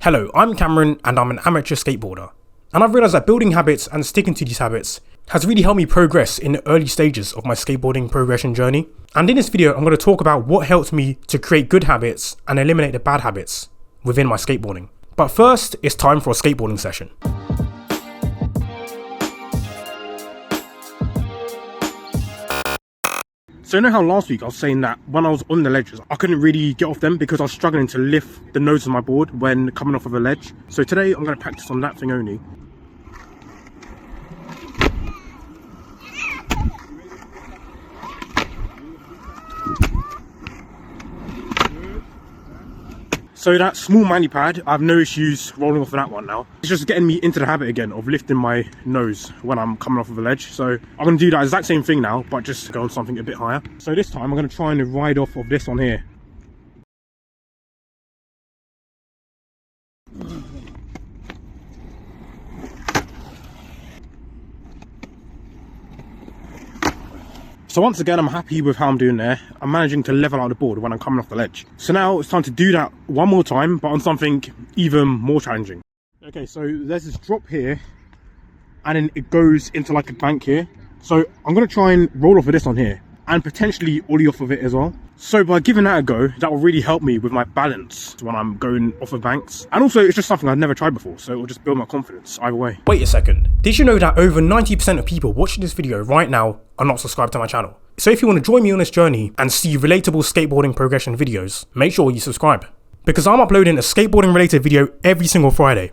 Hello, I'm Cameron and I'm an amateur skateboarder. And I've realised that building habits and sticking to these habits has really helped me progress in the early stages of my skateboarding progression journey. And in this video, I'm going to talk about what helped me to create good habits and eliminate the bad habits within my skateboarding. But first, it's time for a skateboarding session. So you know how last week I was saying that when I was on the ledges, I couldn't really get off them because I was struggling to lift the nose of my board when coming off of a ledge. So today I'm going to practice on that thing only. So that small mani pad, I have no issues rolling off of that one now. It's just getting me into the habit again of lifting my nose when I'm coming off of a ledge. So I'm going to do that exact same thing now, but just go on something a bit higher. So this time I'm going to try and ride off of this one here. So once again, I'm happy with how I'm doing there. I'm managing to level out the board when I'm coming off the ledge. So now it's time to do that one more time, but on something even more challenging. Okay, so there's this drop here, and then it goes into like a bank here. So I'm gonna try and roll off of this one here, and potentially ollie off of it as well. So by giving that a go, that will really help me with my balance when I'm going off of banks. And also, it's just something I've never tried before, so it will just build my confidence either way. Wait a second. Did you know that over 90% of people watching this video right now are not subscribed to my channel? So if you want to join me on this journey and see relatable skateboarding progression videos, make sure you subscribe. Because I'm uploading a skateboarding related video every single Friday.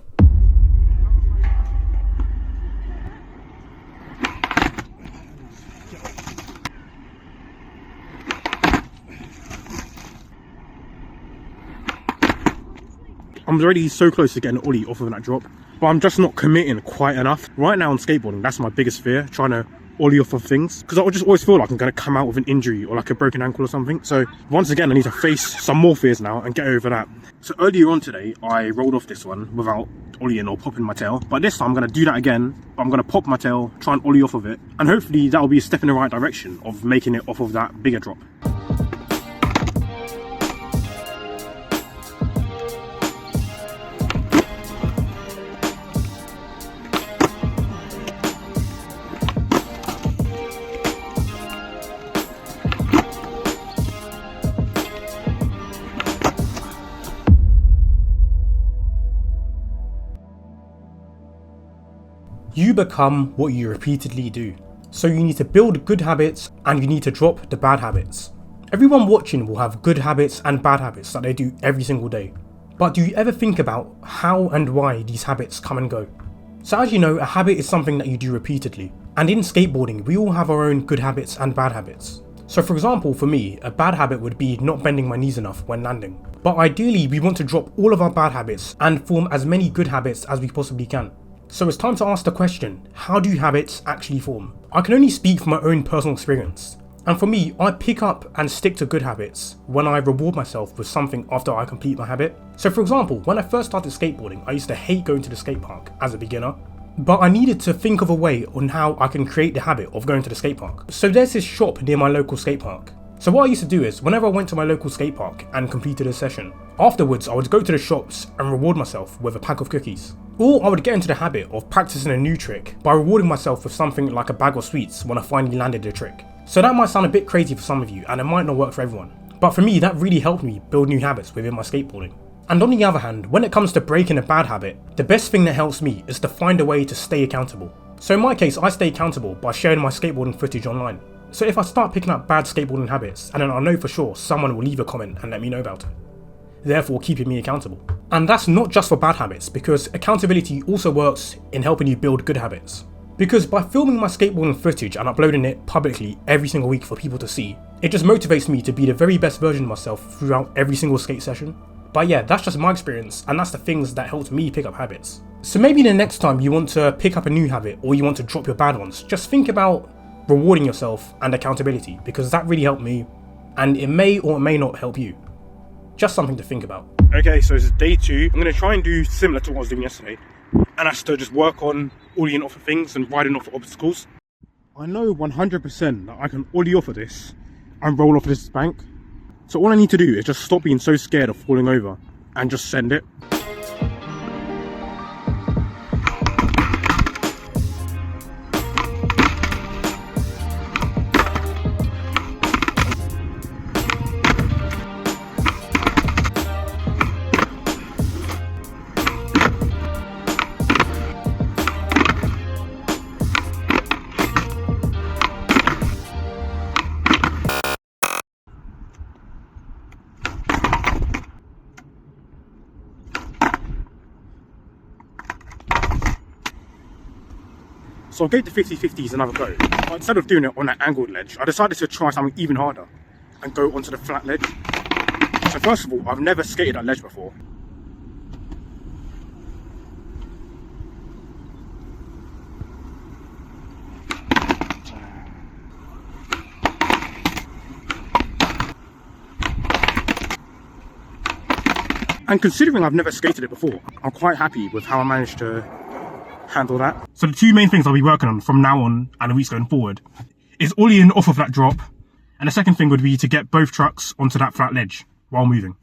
I'm already so close to getting an ollie off of that drop, but I'm just not committing quite enough. Right now on skateboarding, that's my biggest fear, trying to ollie off of things, because I just always feel like I'm going to come out with an injury or like a broken ankle or something. So once again, I need to face some more fears now and get over that. So earlier on today, I rolled off this one without ollieing or popping my tail, but this time I'm going to do that again. I'm going to pop my tail, try and ollie off of it, and hopefully that will be a step in the right direction of making it off of that bigger drop. You become what you repeatedly do. So you need to build good habits and you need to drop the bad habits. Everyone watching will have good habits and bad habits that they do every single day. But do you ever think about how and why these habits come and go? So as you know, a habit is something that you do repeatedly. And in skateboarding, we all have our own good habits and bad habits. So for example, for me, a bad habit would be not bending my knees enough when landing. But ideally, we want to drop all of our bad habits and form as many good habits as we possibly can. So it's time to ask the question, how do habits actually form? I can only speak from my own personal experience. And for me, I pick up and stick to good habits when I reward myself with something after I complete my habit. So for example, when I first started skateboarding, I used to hate going to the skate park as a beginner. But I needed to think of a way on how I can create the habit of going to the skate park. So there's this shop near my local skate park. So what I used to do is, whenever I went to my local skate park and completed a session, afterwards I would go to the shops and reward myself with a pack of cookies. Or I would get into the habit of practicing a new trick by rewarding myself with something like a bag of sweets when I finally landed the trick. So that might sound a bit crazy for some of you and it might not work for everyone. But for me, that really helped me build new habits within my skateboarding. And on the other hand, when it comes to breaking a bad habit, the best thing that helps me is to find a way to stay accountable. So in my case, I stay accountable by sharing my skateboarding footage online. So if I start picking up bad skateboarding habits, and then I know for sure someone will leave a comment and let me know about it, therefore keeping me accountable. And that's not just for bad habits, because accountability also works in helping you build good habits. Because by filming my skateboarding footage and uploading it publicly every single week for people to see, it just motivates me to be the very best version of myself throughout every single skate session. But yeah, that's just my experience, and that's the things that helped me pick up habits. So maybe the next time you want to pick up a new habit or you want to drop your bad ones, just think about rewarding yourself and accountability, because that really helped me and it may or may not help you. Just something to think about. Okay, so it's day 2. I'm going to try and do similar to what I was doing yesterday, and that's to just work on ollieing off of things and riding off of obstacles. I know 100% that I can ollie off of this and roll off of this bank. So all I need to do is just stop being so scared of falling over and just send it. So I gave the 50-50s another go, but instead of doing it on that angled ledge, I decided to try something even harder and go onto the flat ledge. So first of all, I've never skated that ledge before. And considering I've never skated it before, I'm quite happy with how I managed to handle that. So the two main things I'll be working on from now on and the weeks going forward is ollieing off of that drop, and the second thing would be to get both trucks onto that flat ledge while moving.